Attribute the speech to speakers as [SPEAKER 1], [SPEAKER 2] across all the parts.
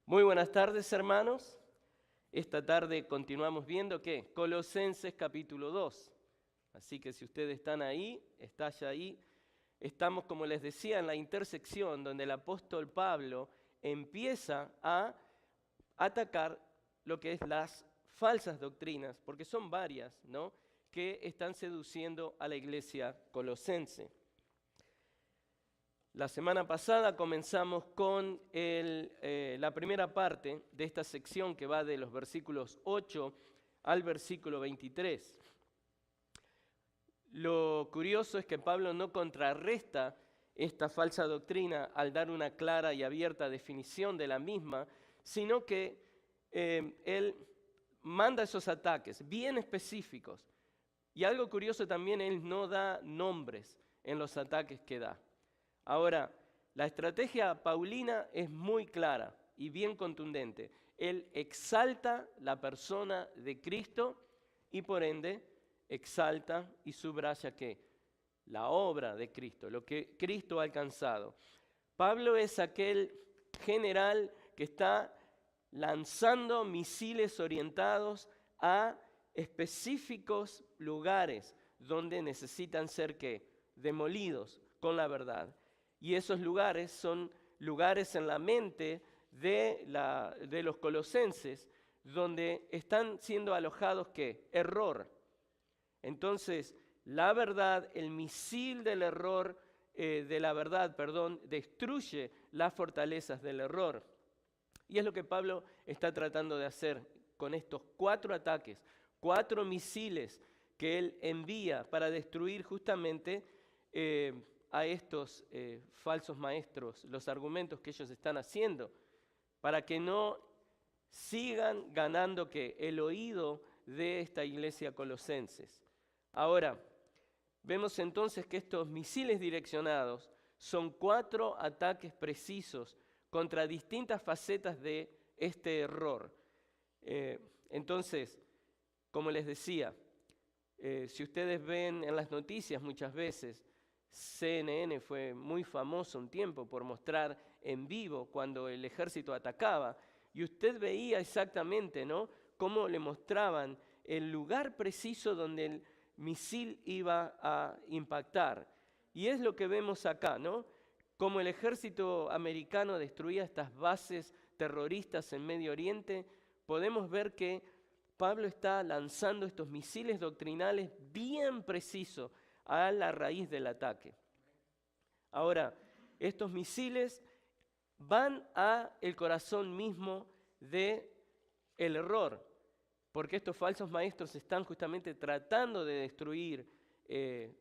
[SPEAKER 1] Muy buenas tardes, hermanos. Esta tarde continuamos viendo ¿qué? Colosenses capítulo 2. Así que si ustedes están ahí, está ya ahí. Estamos, como les decía, en la intersección donde el apóstol Pablo empieza a atacar lo que es las falsas doctrinas, porque son varias, ¿no?, que están seduciendo a la iglesia colosense. La semana pasada comenzamos con la primera parte de esta sección que va de los versículos 8 al versículo 23. Lo curioso es que Pablo no contrarresta esta falsa doctrina al dar una clara y abierta definición de la misma, sino que él manda esos ataques bien específicos. Y algo curioso también, él no da nombres en los ataques que da. Ahora, la estrategia paulina es muy clara y bien contundente. Él exalta la persona de Cristo y por ende exalta y subraya ¿qué? La obra de Cristo, lo que Cristo ha alcanzado. Pablo es aquel general que está lanzando misiles orientados a específicos lugares donde necesitan ser ¿qué? Demolidos con la verdad. Y esos lugares son lugares en la mente de los colosenses donde están siendo alojados ¿qué? Error. Entonces, la verdad, el misil del error, de la verdad, destruye las fortalezas del error. Y es lo que Pablo está tratando de hacer con estos 4 ataques, 4 misiles que él envía para destruir justamente a estos falsos maestros, los argumentos que ellos están haciendo, para que no sigan ganando ¿qué? El oído de esta iglesia colosenses. Ahora, vemos entonces que estos misiles direccionados son 4 ataques precisos contra distintas facetas de este error. Entonces, como les decía, si ustedes ven en las noticias muchas veces, CNN fue muy famoso un tiempo por mostrar en vivo cuando el ejército atacaba, y usted veía exactamente, ¿no?, cómo le mostraban el lugar preciso donde el misil iba a impactar. Y es lo que vemos acá, ¿no?, cómo el ejército americano destruía estas bases terroristas en Medio Oriente. Podemos ver que Pablo está lanzando estos misiles doctrinales bien precisos a la raíz del ataque. Ahora, estos misiles van a el corazón mismo del error, porque estos falsos maestros están justamente tratando de destruir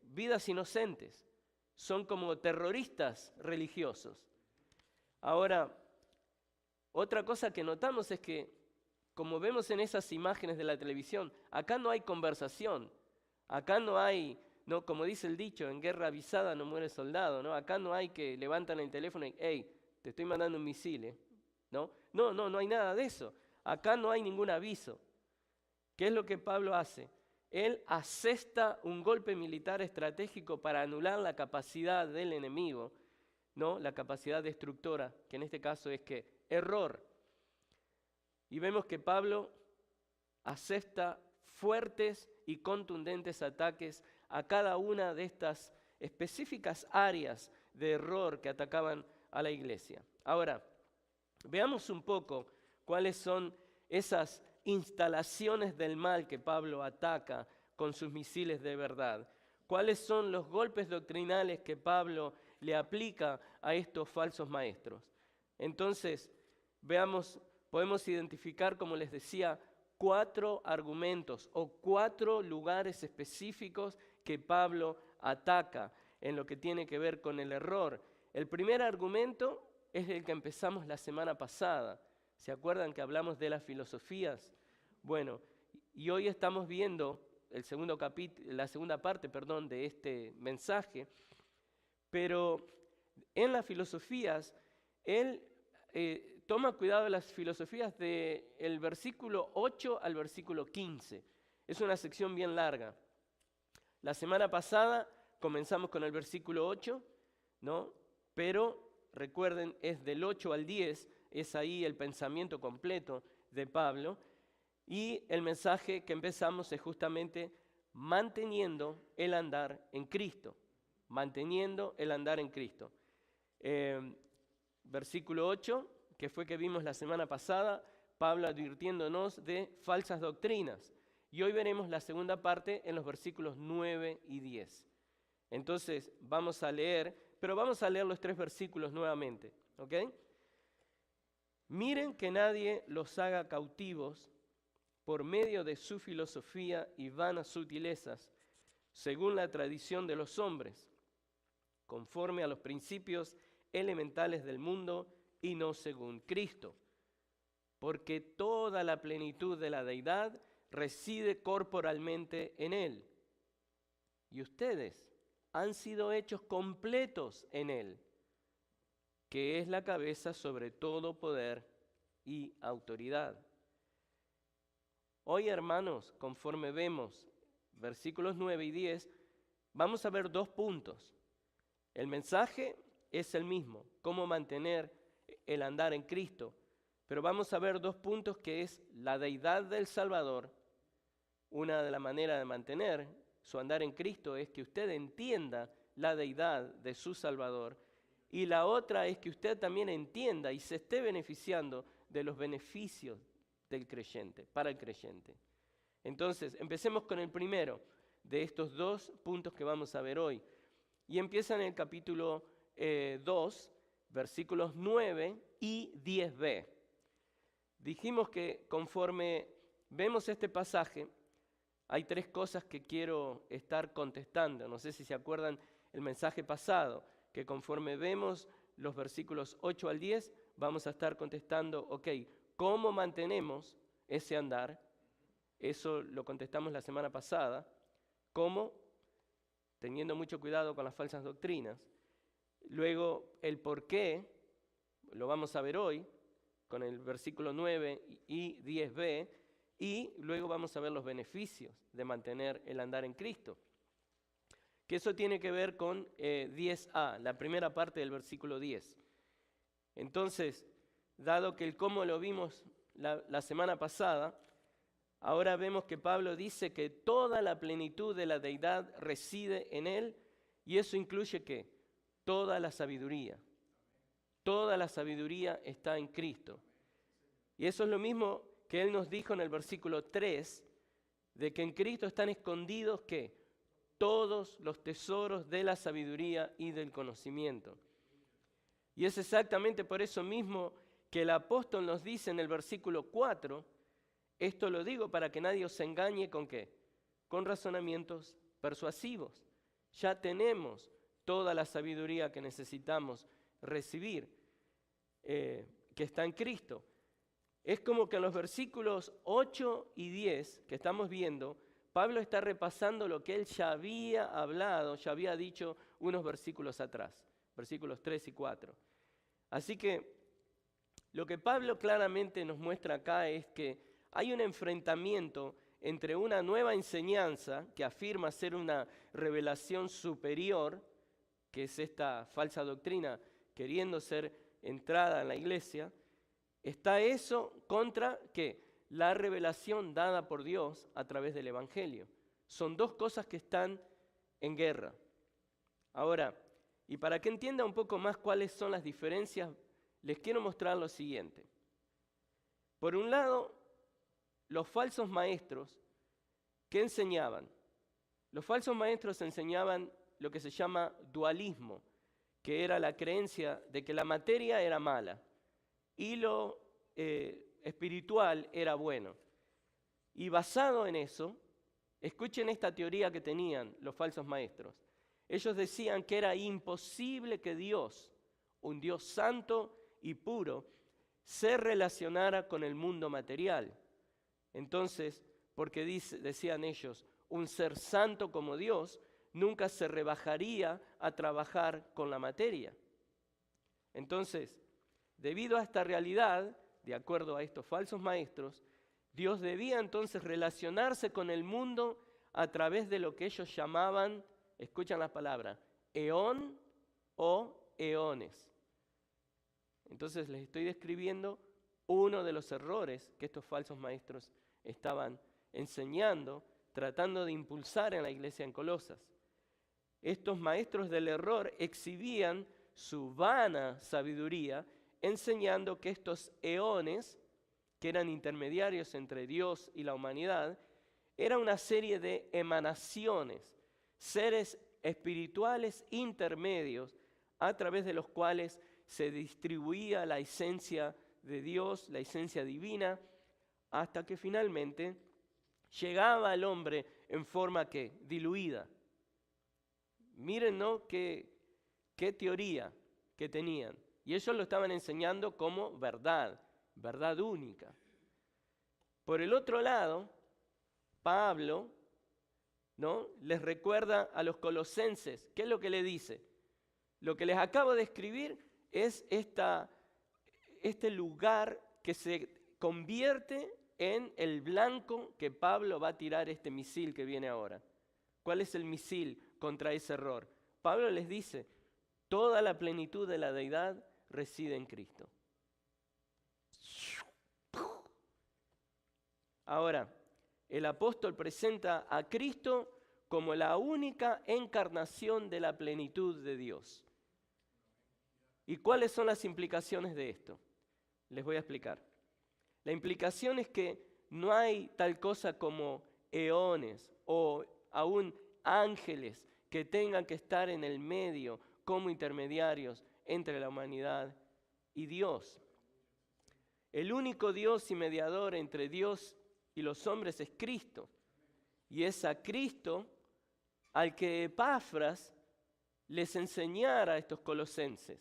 [SPEAKER 1] vidas inocentes. Son como terroristas religiosos. Ahora, otra cosa que notamos es que, como vemos en esas imágenes de la televisión, acá no hay conversación, acá no hay, no, como dice el dicho, en guerra avisada no muere soldado, ¿no? Acá no hay que levantan el teléfono y, hey, te estoy mandando un misil, ¿no? No hay nada de eso. Acá no hay ningún aviso. ¿Qué es lo que Pablo hace? Él asesta un golpe militar estratégico para anular la capacidad del enemigo, ¿no?, la capacidad destructora, que en este caso es ¿qué? Error. Y vemos que Pablo asesta fuertes y contundentes ataques a cada una de estas específicas áreas de error que atacaban a la iglesia. Ahora, veamos un poco cuáles son esas instalaciones del mal que Pablo ataca con sus misiles de verdad. ¿Cuáles son los golpes doctrinales que Pablo le aplica a estos falsos maestros? Entonces, veamos, podemos identificar, como les decía, 4 argumentos o 4 lugares específicos que Pablo ataca en lo que tiene que ver con el error. El primer argumento es el que empezamos la semana pasada. ¿Se acuerdan que hablamos de las filosofías? Bueno, y hoy estamos viendo la segunda parte de este mensaje, pero en las filosofías, él toma cuidado de las filosofías del versículo 8 al versículo 15. Es una sección bien larga. La semana pasada comenzamos con el versículo 8, ¿no? Pero recuerden, es del 8 al 10 es ahí el pensamiento completo de Pablo. Y el mensaje que empezamos es justamente manteniendo el andar en Cristo. Manteniendo el andar en Cristo. Versículo 8, que fue que vimos la semana pasada, Pablo advirtiéndonos de falsas doctrinas. Y hoy veremos la segunda parte en los versículos 9 y 10. Entonces vamos a leer, pero vamos a leer los 3 versículos nuevamente, ¿ok? Miren que nadie los haga cautivos por medio de su filosofía y vanas sutilezas, según la tradición de los hombres, conforme a los principios elementales del mundo y no según Cristo. Porque toda la plenitud de la deidad reside corporalmente en Él. Y ustedes han sido hechos completos en Él, que es la cabeza sobre todo poder y autoridad. Hoy, hermanos, conforme vemos versículos 9 y 10, vamos a ver 2 puntos. El mensaje es el mismo, cómo mantener el andar en Cristo, pero vamos a ver 2 puntos que es la deidad del Salvador. Una de las maneras de mantener su andar en Cristo es que usted entienda la deidad de su Salvador, y la otra es que usted también entienda y se esté beneficiando de los beneficios del creyente, para el creyente. Entonces, empecemos con el primero de estos 2 puntos que vamos a ver hoy. Y empieza en el capítulo 2, versículos 9 y 10b. Dijimos que conforme vemos este pasaje, hay 3 cosas que quiero estar contestando. No sé si se acuerdan el mensaje pasado, que conforme vemos los versículos 8 al 10, vamos a estar contestando, ok, ¿cómo mantenemos ese andar? Eso lo contestamos la semana pasada. ¿Cómo? Teniendo mucho cuidado con las falsas doctrinas. Luego, el por qué, lo vamos a ver hoy, con el versículo 9 y 10b, y luego vamos a ver los beneficios de mantener el andar en Cristo. Que eso tiene que ver con 10a, la primera parte del versículo 10. Entonces, dado que el cómo lo vimos la semana pasada, ahora vemos que Pablo dice que toda la plenitud de la deidad reside en Él, y eso incluye ¿qué? Toda la sabiduría. Toda la sabiduría está en Cristo. Y eso es lo mismo que Él nos dijo en el versículo 3, de que en Cristo están escondidos ¿qué? Todos los tesoros de la sabiduría y del conocimiento. Y es exactamente por eso mismo que el apóstol nos dice en el versículo 4, esto lo digo para que nadie os engañe ¿con qué? Con razonamientos persuasivos. Ya tenemos toda la sabiduría que necesitamos recibir, que está en Cristo. Es como que en los versículos 8 y 10 que estamos viendo, Pablo está repasando lo que él ya había hablado, ya había dicho unos versículos atrás, versículos 3 y 4. Así que lo que Pablo claramente nos muestra acá es que hay un enfrentamiento entre una nueva enseñanza que afirma ser una revelación superior, que es esta falsa doctrina queriendo ser entrada en la iglesia. Está eso contra ¿qué? La revelación dada por Dios a través del Evangelio. Son 2 cosas que están en guerra. Ahora, y para que entienda un poco más cuáles son las diferencias, les quiero mostrar lo siguiente. Por un lado, los falsos maestros, ¿qué enseñaban? Los falsos maestros enseñaban lo que se llama dualismo, que era la creencia de que la materia era mala y lo espiritual era bueno. Y basado en eso, escuchen esta teoría que tenían los falsos maestros. Ellos decían que era imposible que Dios, un Dios santo y puro, se relacionara con el mundo material. Entonces, porque decían ellos, un ser santo como Dios nunca se rebajaría a trabajar con la materia. Entonces, debido a esta realidad, de acuerdo a estos falsos maestros, Dios debía entonces relacionarse con el mundo a través de lo que ellos llamaban, escuchan la palabra, eón o eones. Entonces les estoy describiendo uno de los errores que estos falsos maestros estaban enseñando, tratando de impulsar en la iglesia en Colosas. Estos maestros del error exhibían su vana sabiduría, enseñando que estos eones, que eran intermediarios entre Dios y la humanidad, era una serie de emanaciones, seres espirituales intermedios, a través de los cuales se distribuía la esencia de Dios, la esencia divina, hasta que finalmente llegaba al hombre en forma que diluida. Miren, ¿no? Qué teoría que tenían. Y ellos lo estaban enseñando como verdad, verdad única. Por el otro lado, Pablo, ¿no?, les recuerda a los colosenses. ¿Qué es lo que le dice? Lo que les acabo de escribir es este lugar que se convierte en el blanco que Pablo va a tirar este misil que viene ahora. ¿Cuál es el misil contra ese error? Pablo les dice, toda la plenitud de la deidad reside en Cristo. Ahora, el apóstol presenta a Cristo como la única encarnación de la plenitud de Dios. ¿Y cuáles son las implicaciones de esto? Les voy a explicar. La implicación es que no hay tal cosa como eones o aún ángeles que tengan que estar en el medio como intermediarios entre la humanidad y Dios. El único Dios y mediador entre Dios y los hombres es Cristo. Y es a Cristo al que Epafras les enseñara a estos colosenses.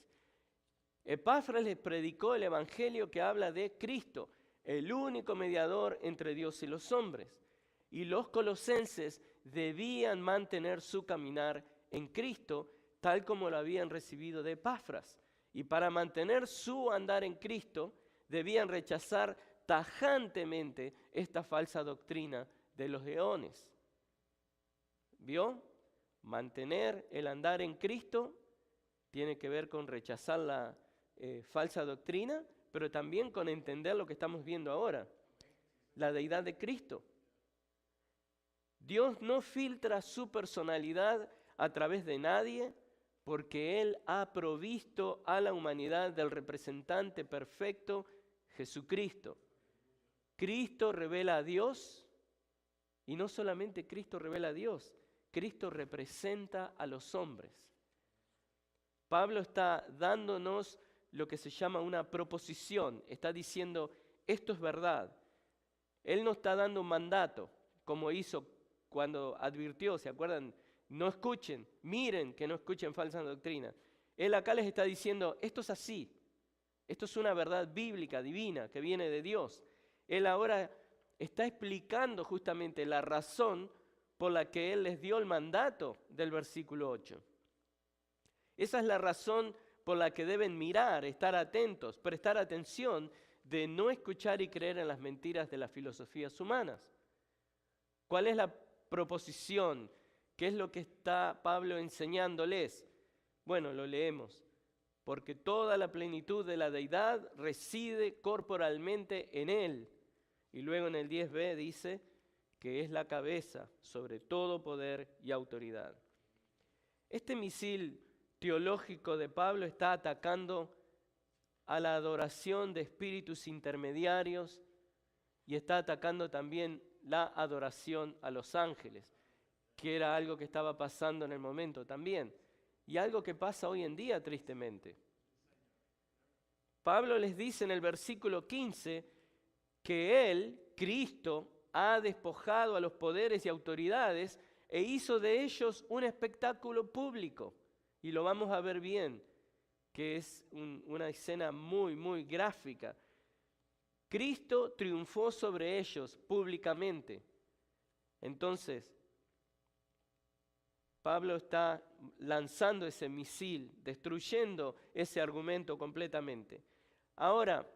[SPEAKER 1] Epafras les predicó el evangelio que habla de Cristo, el único mediador entre Dios y los hombres. Y los colosenses debían mantener su caminar en Cristo, tal como lo habían recibido de Epafras. Y para mantener su andar en Cristo, debían rechazar tajantemente esta falsa doctrina de los eones. ¿Vio? Mantener el andar en Cristo tiene que ver con rechazar la falsa doctrina, pero también con entender lo que estamos viendo ahora, la deidad de Cristo. Dios no filtra su personalidad a través de nadie, porque Él ha provisto a la humanidad del representante perfecto, Jesucristo. Cristo revela a Dios, y no solamente Cristo revela a Dios, Cristo representa a los hombres. Pablo está dándonos lo que se llama una proposición, está diciendo, esto es verdad. Él no está dando un mandato, como hizo cuando advirtió, ¿se acuerdan? No escuchen, miren que no escuchen falsa doctrina. Él acá les está diciendo, esto es así, esto es una verdad bíblica, divina, que viene de Dios. Él ahora está explicando justamente la razón por la que Él les dio el mandato del versículo 8. Esa es la razón por la que deben mirar, estar atentos, prestar atención de no escuchar y creer en las mentiras de las filosofías humanas. ¿Cuál es la proposición? ¿Qué es lo que está Pablo enseñándoles? Bueno, lo leemos. Porque toda la plenitud de la deidad reside corporalmente en Él. Y luego en el 10b dice que es la cabeza sobre todo poder y autoridad. Este misil teológico de Pablo está atacando a la adoración de espíritus intermediarios y está atacando también la adoración a los ángeles, que era algo que estaba pasando en el momento también, y algo que pasa hoy en día tristemente. Pablo les dice en el versículo 15 que Él, Cristo, ha despojado a los poderes y autoridades e hizo de ellos un espectáculo público. Y lo vamos a ver bien, que es una escena muy, muy gráfica. Cristo triunfó sobre ellos públicamente. Entonces, Pablo está lanzando ese misil, destruyendo ese argumento completamente. Ahora,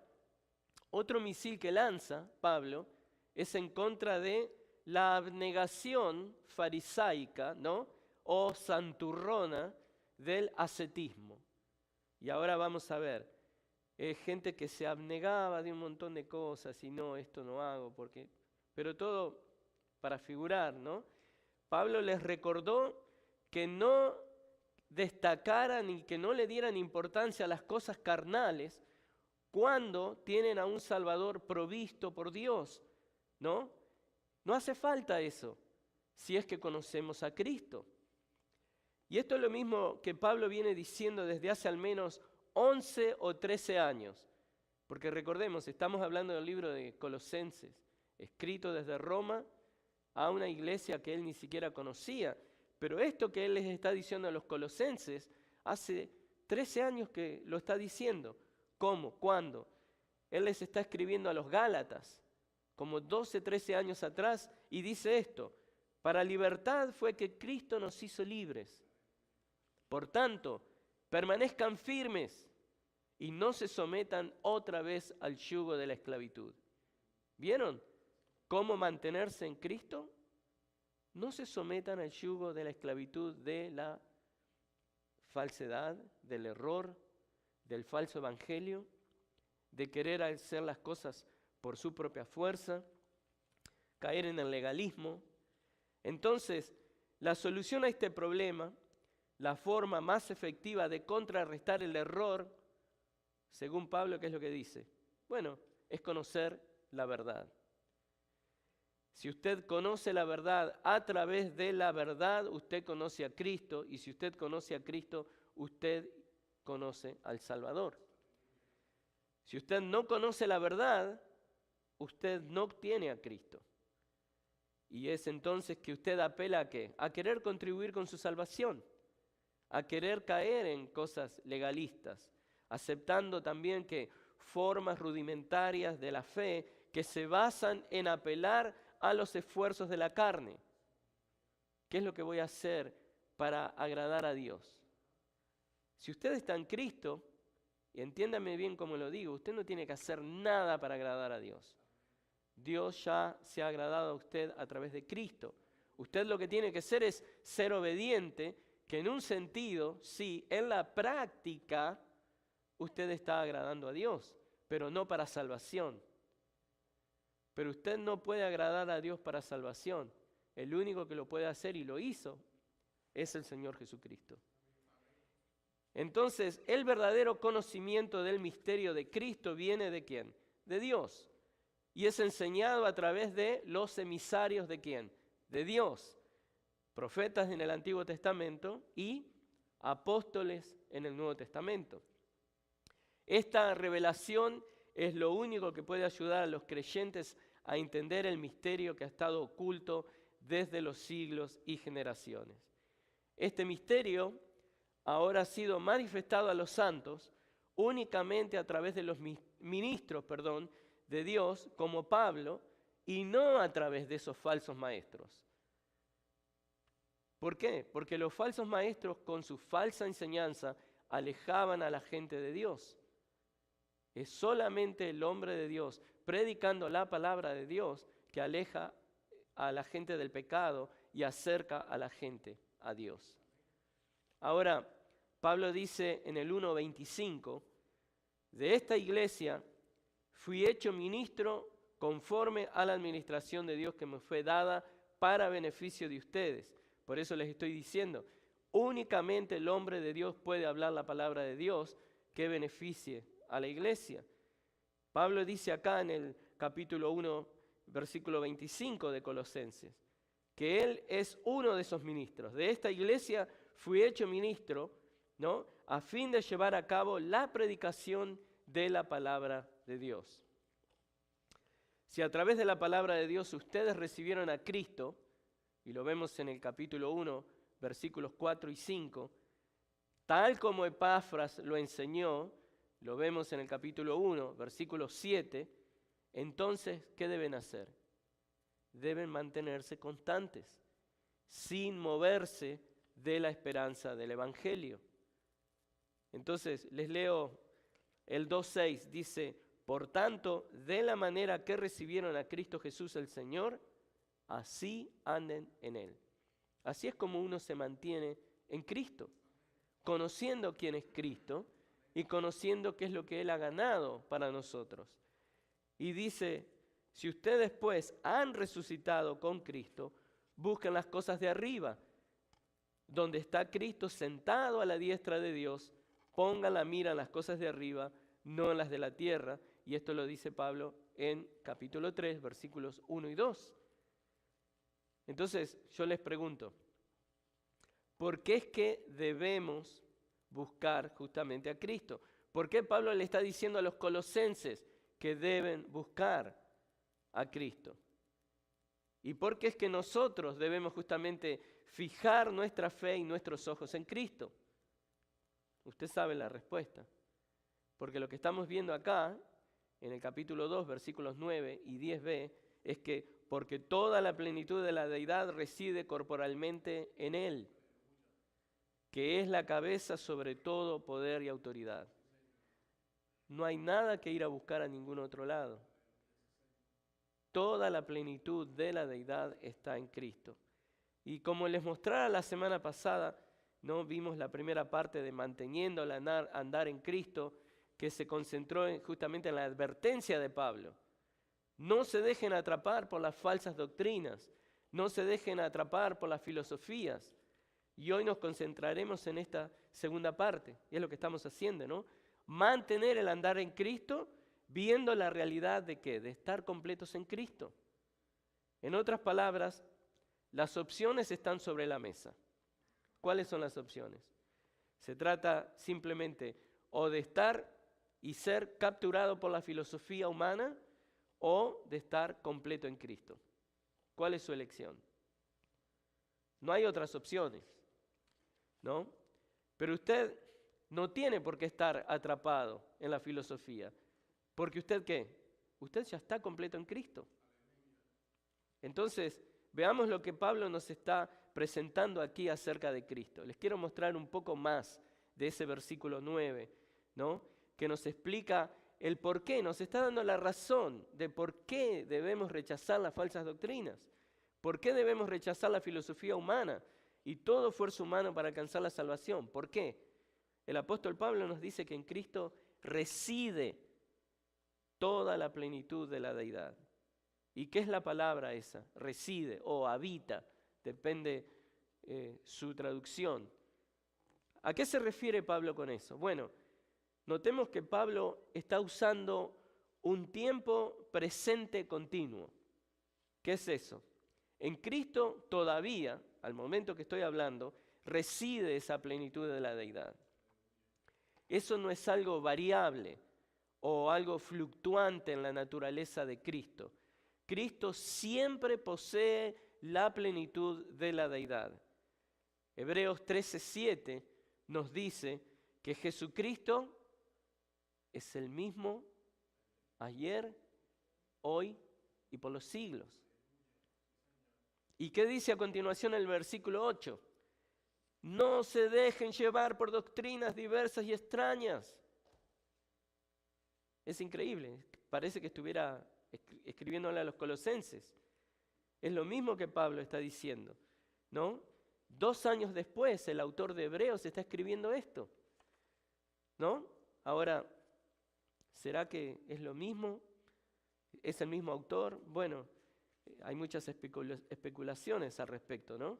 [SPEAKER 1] otro misil que lanza Pablo es en contra de la abnegación farisaica, ¿no?, o santurrona del ascetismo. Y ahora vamos a ver gente que se abnegaba de un montón de cosas y no, esto no hago, pero todo para figurar, ¿no? Pablo les recordó que no destacaran y que no le dieran importancia a las cosas carnales cuando tienen a un Salvador provisto por Dios, ¿no? No hace falta eso si es que conocemos a Cristo. Y esto es lo mismo que Pablo viene diciendo desde hace al menos 11 o 13 años. Porque recordemos, estamos hablando del libro de Colosenses, escrito desde Roma a una iglesia que él ni siquiera conocía. Pero esto que él les está diciendo a los colosenses, hace 13 años que lo está diciendo. ¿Cómo? ¿Cuándo? Él les está escribiendo a los Gálatas, como 12, 13 años atrás, y dice esto: para libertad fue que Cristo nos hizo libres. Por tanto, permanezcan firmes y no se sometan otra vez al yugo de la esclavitud. ¿Vieron cómo mantenerse en Cristo? No se sometan al yugo de la esclavitud, de la falsedad, del error, del falso evangelio, de querer hacer las cosas por su propia fuerza, caer en el legalismo. Entonces, la solución a este problema, la forma más efectiva de contrarrestar el error, según Pablo, ¿qué es lo que dice? Bueno, es conocer la verdad. Si usted conoce la verdad, a través de la verdad usted conoce a Cristo, y si usted conoce a Cristo, usted conoce al Salvador. Si usted no conoce la verdad, usted no tiene a Cristo. Y es entonces que usted apela ¿a qué? A querer contribuir con su salvación, a querer caer en cosas legalistas, aceptando también que formas rudimentarias de la fe que se basan en apelar a los esfuerzos de la carne. ¿Qué es lo que voy a hacer para agradar a Dios? Si usted está en Cristo, y entiéndame bien cómo lo digo, usted no tiene que hacer nada para agradar a Dios. Dios ya se ha agradado a usted a través de Cristo. Usted lo que tiene que hacer es ser obediente, que en un sentido, sí, en la práctica, usted está agradando a Dios, pero no para salvación. Pero usted no puede agradar a Dios para salvación. El único que lo puede hacer y lo hizo es el Señor Jesucristo. Entonces, el verdadero conocimiento del misterio de Cristo viene ¿de quién? De Dios. Y es enseñado a través de los emisarios ¿de quién? De Dios. Profetas en el Antiguo Testamento y apóstoles en el Nuevo Testamento. Esta revelación es lo único que puede ayudar a los creyentes a entender el misterio que ha estado oculto desde los siglos y generaciones. Este misterio ahora ha sido manifestado a los santos únicamente a través de los ministros, de Dios, como Pablo, y no a través de esos falsos maestros. ¿Por qué? Porque los falsos maestros con su falsa enseñanza alejaban a la gente de Dios. Es solamente el hombre de Dios predicando la palabra de Dios que aleja a la gente del pecado y acerca a la gente a Dios. Ahora, Pablo dice en el 1:25, de esta iglesia fui hecho ministro conforme a la administración de Dios que me fue dada para beneficio de ustedes. Por eso les estoy diciendo, únicamente el hombre de Dios puede hablar la palabra de Dios que beneficie a la iglesia. Pablo dice acá en el capítulo 1, versículo 25 de Colosenses, que él es uno de esos ministros. De esta iglesia fui hecho ministro, ¿no? A fin de llevar a cabo la predicación de la palabra de Dios. Si a través de la palabra de Dios ustedes recibieron a Cristo, y lo vemos en el capítulo 1, versículos 4 y 5, tal como Epafras lo enseñó, lo vemos en el capítulo 1, versículo 7, entonces, ¿qué deben hacer? Deben mantenerse constantes, sin moverse de la esperanza del Evangelio. Entonces, les leo el 2:6, dice, por tanto, de la manera que recibieron a Cristo Jesús el Señor, así anden en Él. Así es como uno se mantiene en Cristo, conociendo quién es Cristo y conociendo qué es lo que Él ha ganado para nosotros. Y dice, si ustedes pues han resucitado con Cristo, busquen las cosas de arriba, donde está Cristo sentado a la diestra de Dios, pongan la mira en las cosas de arriba, no en las de la tierra. Y esto lo dice Pablo en capítulo 3, versículos 1 y 2. Entonces, yo les pregunto, ¿por qué es que debemos buscar justamente a Cristo? ¿Por qué Pablo le está diciendo a los colosenses que deben buscar a Cristo? ¿Y por qué es que nosotros debemos justamente fijar nuestra fe y nuestros ojos en Cristo? Usted sabe la respuesta. Porque lo que estamos viendo acá, en el capítulo 2, versículos 9 y 10b, es que porque toda la plenitud de la deidad reside corporalmente en Él, que es la cabeza sobre todo poder y autoridad. No hay nada que ir a buscar a ningún otro lado. Toda la plenitud de la deidad está en Cristo. Y como les mostraba la semana pasada, ¿no? Vimos la primera parte de manteniendo el andar en Cristo, que se concentró justamente en la advertencia de Pablo. No se dejen atrapar por las falsas doctrinas, no se dejen atrapar por las filosofías. Y hoy nos concentraremos en esta segunda parte, y es lo que estamos haciendo, ¿no? Mantener el andar en Cristo, viendo la realidad de ¿qué? De estar completos en Cristo. En otras palabras, las opciones están sobre la mesa. ¿Cuáles son las opciones? Se trata simplemente o de estar y ser capturado por la filosofía humana o de estar completo en Cristo. ¿Cuál es su elección? No hay otras opciones, ¿no? Pero usted no tiene por qué estar atrapado en la filosofía, porque usted ¿qué? Usted ya está completo en Cristo. Entonces, veamos lo que Pablo nos está presentando aquí acerca de Cristo. Les quiero mostrar un poco más de ese versículo 9, ¿no? Que nos explica el por qué, nos está dando la razón de por qué debemos rechazar las falsas doctrinas, por qué debemos rechazar la filosofía humana y todo esfuerzo humano para alcanzar la salvación. ¿Por qué? El apóstol Pablo nos dice que en Cristo reside toda la plenitud de la deidad. ¿Y qué es la palabra esa? Reside o habita, depende su traducción. ¿A qué se refiere Pablo con eso? Bueno, notemos que Pablo está usando un tiempo presente continuo. ¿Qué es eso? En Cristo todavía, al momento que estoy hablando, reside esa plenitud de la deidad. Eso no es algo variable o algo fluctuante en la naturaleza de Cristo. Cristo siempre posee la plenitud de la deidad. Hebreos 13:7 nos dice que Jesucristo es el mismo ayer, hoy y por los siglos. ¿Y qué dice a continuación el versículo 8? No se dejen llevar por doctrinas diversas y extrañas. Es increíble, parece que estuviera escribiéndole a los colosenses. Es lo mismo que Pablo está diciendo, ¿no? 2 años después, el autor de Hebreos está escribiendo esto, ¿no? Ahora, ¿será que es lo mismo? ¿Es el mismo autor? Bueno, hay muchas especulaciones al respecto, ¿no?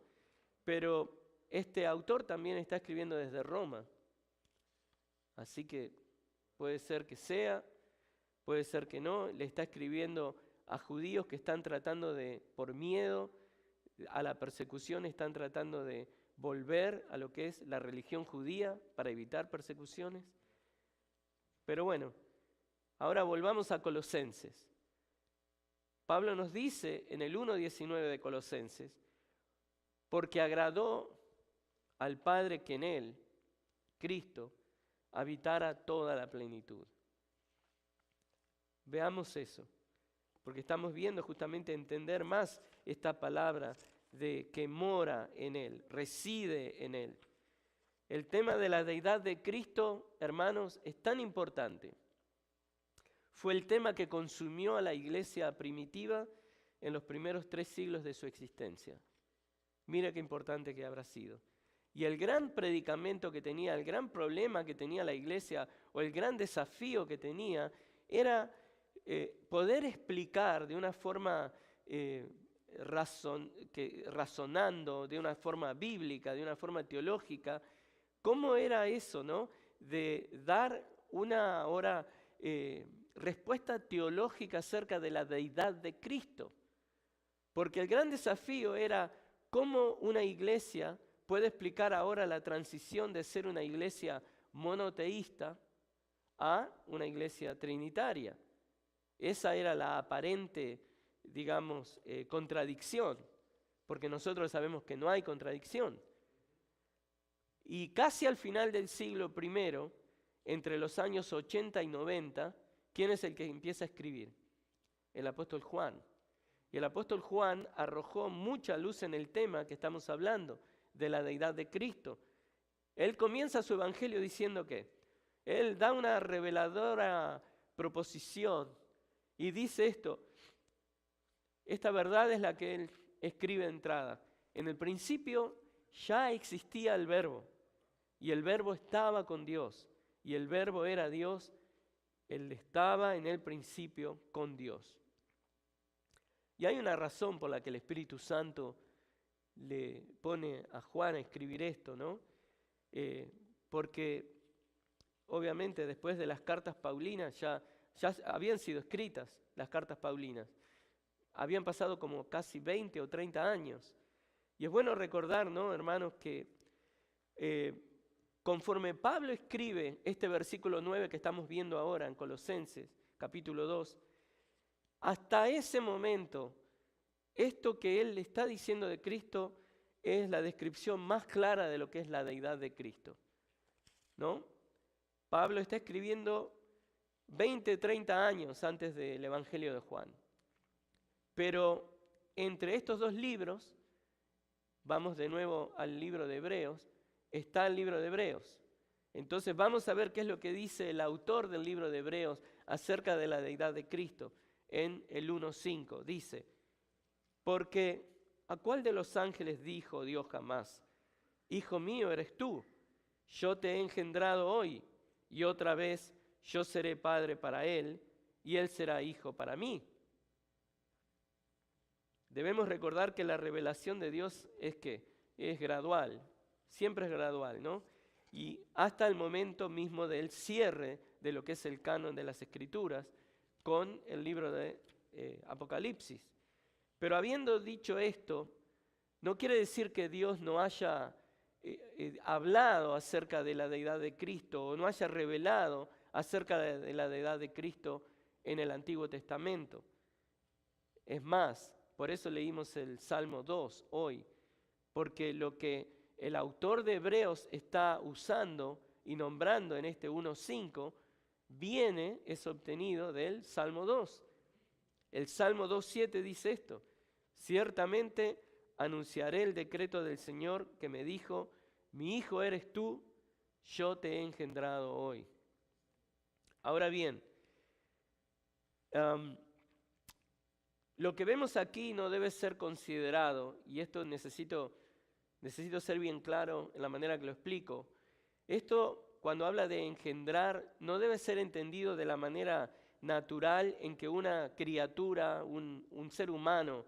[SPEAKER 1] Pero este autor también está escribiendo desde Roma. Así que puede ser que sea, puede ser que no. Le está escribiendo a judíos que están tratando de, por miedo a la persecución, están tratando de volver a lo que es la religión judía para evitar persecuciones. Pero bueno, ahora volvamos a Colosenses. Pablo nos dice en el 1:19 de Colosenses, porque agradó al Padre que en Él, Cristo, habitara toda la plenitud. Veamos eso, porque estamos viendo justamente entender más esta palabra de que mora en Él, reside en Él. El tema de la deidad de Cristo, hermanos, es tan importante. Fue el tema que consumió a la iglesia primitiva en los primeros 3 siglos de su existencia. Mira qué importante que habrá sido. Y el gran predicamento que tenía, el gran problema que tenía la iglesia o el gran desafío que tenía era poder explicar de una forma razonando, de una forma bíblica, de una forma teológica, cómo era eso, ¿no? De dar una respuesta teológica acerca de la deidad de Cristo. Porque el gran desafío era cómo una iglesia puede explicar ahora la transición de ser una iglesia monoteísta a una iglesia trinitaria. Esa era la aparente, digamos, contradicción, porque nosotros sabemos que no hay contradicción. Y casi al final del siglo I, entre los años 80 y 90, ¿quién es el que empieza a escribir? El apóstol Juan. Y el apóstol Juan arrojó mucha luz en el tema que estamos hablando, de la deidad de Cristo. Él comienza su evangelio diciendo que él da una reveladora proposición y dice esto. Esta verdad es la que él escribe de entrada. En el principio ya existía el Verbo, y el Verbo estaba con Dios, y el Verbo era Dios. Él estaba en el principio con Dios. Y hay una razón por la que el Espíritu Santo le pone a Juan a escribir esto, ¿no? Porque obviamente después de las cartas paulinas ya habían sido escritas las cartas paulinas. Habían pasado como casi 20 o 30 años. Y es bueno recordar, ¿no, hermanos, que conforme Pablo escribe este versículo 9 que estamos viendo ahora en Colosenses, capítulo 2, hasta ese momento, esto que él está diciendo de Cristo es la descripción más clara de lo que es la deidad de Cristo, ¿no? Pablo está escribiendo 20, 30 años antes del Evangelio de Juan. Pero entre estos dos libros, vamos de nuevo al libro de Hebreos, está el libro de Hebreos. Entonces vamos a ver qué es lo que dice el autor del libro de Hebreos acerca de la deidad de Cristo. En el 1:5 dice: porque ¿a cuál de los ángeles dijo Dios jamás: Hijo mío eres tú, yo te he engendrado hoy, y otra vez yo seré padre para él, y él será hijo para mí? Debemos recordar que la revelación de Dios es gradual, siempre es gradual, ¿no? Y hasta el momento mismo del cierre de lo que es el canon de las Escrituras con el libro de Apocalipsis. Pero habiendo dicho esto, no quiere decir que Dios no haya hablado acerca de la deidad de Cristo o no haya revelado acerca de la deidad de Cristo en el Antiguo Testamento. Es más, por eso leímos el Salmo 2 hoy, porque lo que el autor de Hebreos está usando y nombrando en este 1:5 es obtenido del Salmo 2. El Salmo 2:7 dice esto: ciertamente anunciaré el decreto del Señor que me dijo: mi hijo eres tú, yo te he engendrado hoy. Ahora bien, lo que vemos aquí no debe ser considerado, y esto necesito ser bien claro en la manera que lo explico. Esto, cuando habla de engendrar, no debe ser entendido de la manera natural en que una criatura, un ser humano,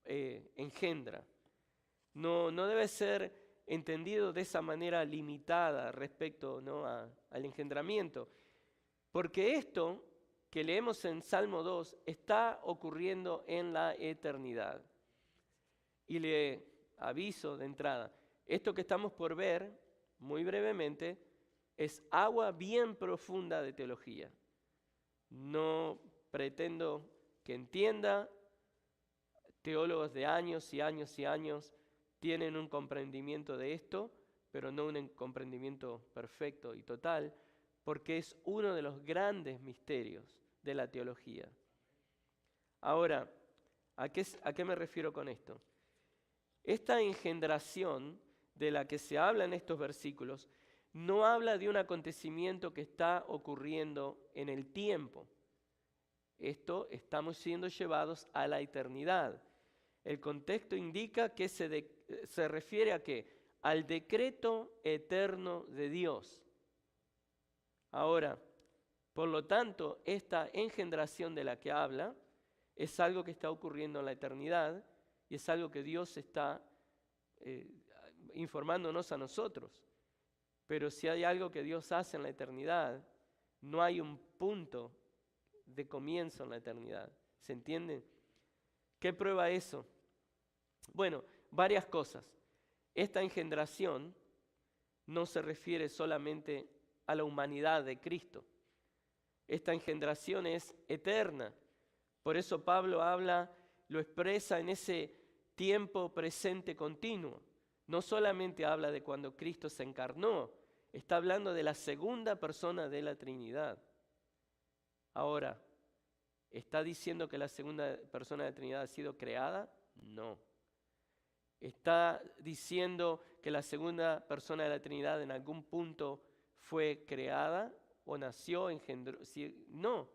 [SPEAKER 1] engendra. No debe ser entendido de esa manera limitada respecto, ¿no?, al engendramiento. Porque esto que leemos en Salmo 2 está ocurriendo en la eternidad. Y le aviso de entrada, esto que estamos por ver, muy brevemente, es agua bien profunda de teología. No pretendo que entienda. Teólogos de años y años y años tienen un comprendimiento de esto, pero no un comprendimiento perfecto y total, porque es uno de los grandes misterios de la teología. Ahora, ¿a qué me refiero con esto? Esta engendración de la que se habla en estos versículos no habla de un acontecimiento que está ocurriendo en el tiempo. Estamos siendo llevados a la eternidad. El contexto indica que se refiere a ¿qué? Al decreto eterno de Dios. Ahora, por lo tanto, esta engendración de la que habla es algo que está ocurriendo en la eternidad y es algo que Dios está informándonos a nosotros. Pero si hay algo que Dios hace en la eternidad, no hay un punto de comienzo en la eternidad. ¿Se entiende? ¿Qué prueba eso? Bueno, varias cosas. Esta engendración no se refiere solamente a la humanidad de Cristo. Esta engendración es eterna. Por eso Pablo lo expresa en ese tiempo presente continuo. No solamente habla de cuando Cristo se encarnó, está hablando de la segunda persona de la Trinidad. Ahora, ¿está diciendo que la segunda persona de la Trinidad ha sido creada? No. ¿Está diciendo que la segunda persona de la Trinidad en algún punto fue creada o nació, engendró? No.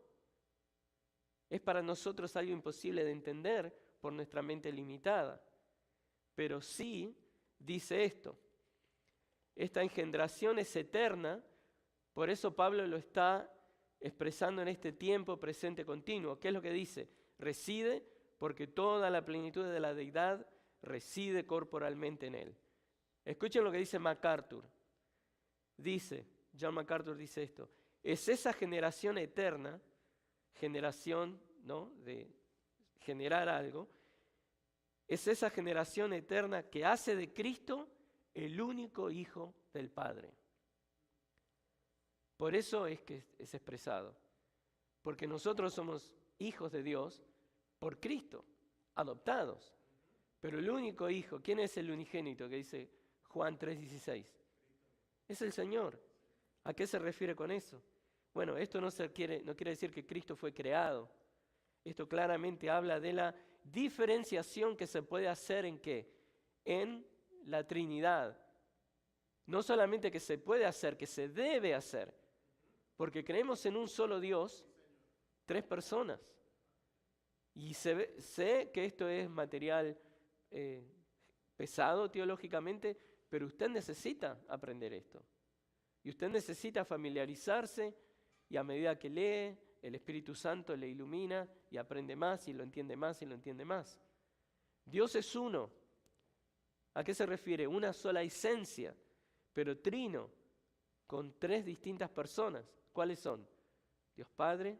[SPEAKER 1] Es para nosotros algo imposible de entender por nuestra mente limitada. Pero sí dice esto. Esta engendración es eterna, por eso Pablo lo está expresando en este tiempo presente continuo. ¿Qué es lo que dice? Reside porque toda la plenitud de la deidad reside corporalmente en él. Escuchen lo que dice MacArthur. John MacArthur dice esto: es esa generación eterna, generación, ¿no?, de generar algo, es esa generación eterna que hace de Cristo el único Hijo del Padre. Por eso es que es expresado, porque nosotros somos hijos de Dios por Cristo, adoptados. Pero el único Hijo, ¿quién es el unigénito que dice Juan 3:16? Es el Señor. ¿A qué se refiere con eso? Bueno, esto no quiere decir que Cristo fue creado. Esto claramente habla de la diferenciación que se puede hacer ¿en qué? En la Trinidad. No solamente que se puede hacer, que se debe hacer. Porque creemos en un solo Dios, 3 personas. Y sé que esto es material pesado teológicamente, pero usted necesita aprender esto. Y usted necesita familiarizarse y a medida que lee, el Espíritu Santo le ilumina y aprende más y lo entiende más y lo entiende más. Dios es uno. ¿A qué se refiere? Una sola esencia, pero trino, con 3 distintas personas. ¿Cuáles son? Dios Padre,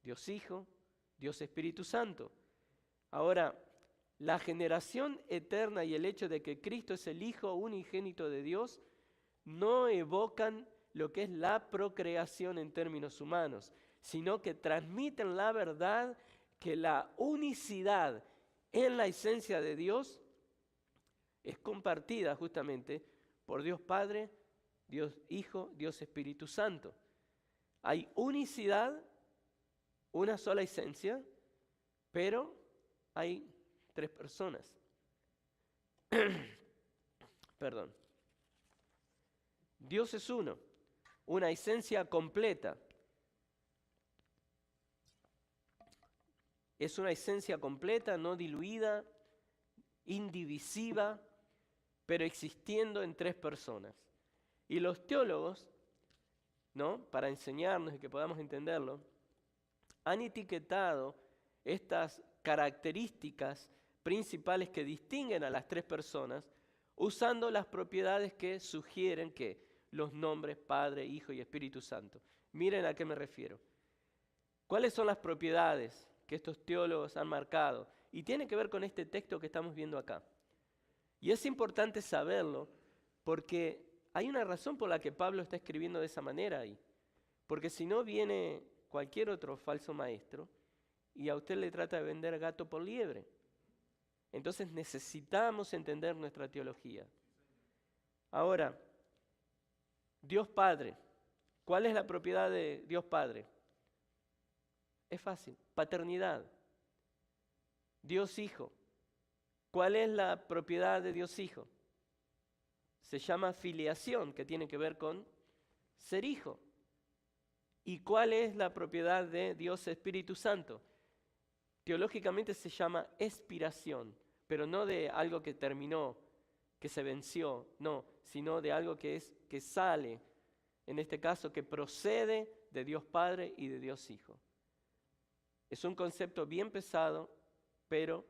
[SPEAKER 1] Dios Hijo, Dios Espíritu Santo. Ahora, la generación eterna y el hecho de que Cristo es el Hijo unigénito de Dios no evocan lo que es la procreación en términos humanos, sino que transmiten la verdad que la unicidad en la esencia de Dios es compartida justamente por Dios Padre, Dios Hijo, Dios Espíritu Santo. Hay unicidad, una sola esencia, pero hay 3 personas. Perdón. Dios es uno, una esencia completa. Es una esencia completa, no diluida, indivisiva, pero existiendo en 3 personas. Y los teólogos, ¿no?, para enseñarnos y que podamos entenderlo, han etiquetado estas características principales que distinguen a las 3 personas usando las propiedades que sugieren que los nombres Padre, Hijo y Espíritu Santo. Miren a qué me refiero. ¿Cuáles son las propiedades que estos teólogos han marcado? Y tiene que ver con este texto que estamos viendo acá. Y es importante saberlo porque hay una razón por la que Pablo está escribiendo de esa manera ahí. Porque si no viene cualquier otro falso maestro y a usted le trata de vender gato por liebre. Entonces necesitamos entender nuestra teología. Ahora, Dios Padre. ¿Cuál es la propiedad de Dios Padre? Es fácil, paternidad. Dios Hijo. ¿Cuál es la propiedad de Dios Hijo? Se llama filiación, que tiene que ver con ser hijo. ¿Y cuál es la propiedad de Dios Espíritu Santo? Teológicamente se llama expiración, pero no de algo que terminó, que se venció, no, sino de algo que sale, en este caso, que procede de Dios Padre y de Dios Hijo. Es un concepto bien pesado, pero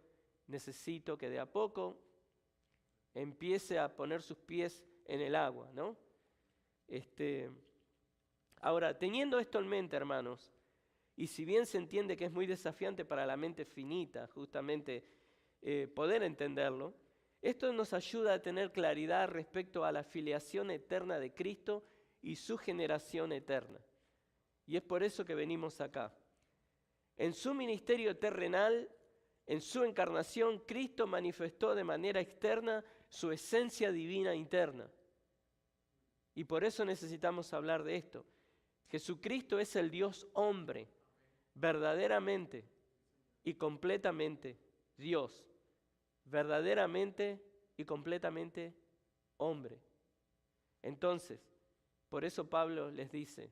[SPEAKER 1] necesito que de a poco empiece a poner sus pies en el agua, ¿no? Ahora, teniendo esto en mente, hermanos, y si bien se entiende que es muy desafiante para la mente finita, justamente poder entenderlo, esto nos ayuda a tener claridad respecto a la filiación eterna de Cristo y su generación eterna. Y es por eso que venimos acá. En su ministerio terrenal, en su encarnación, Cristo manifestó de manera externa su esencia divina interna. Y por eso necesitamos hablar de esto. Jesucristo es el Dios hombre, verdaderamente y completamente Dios, verdaderamente y completamente hombre. Entonces, por eso Pablo les dice,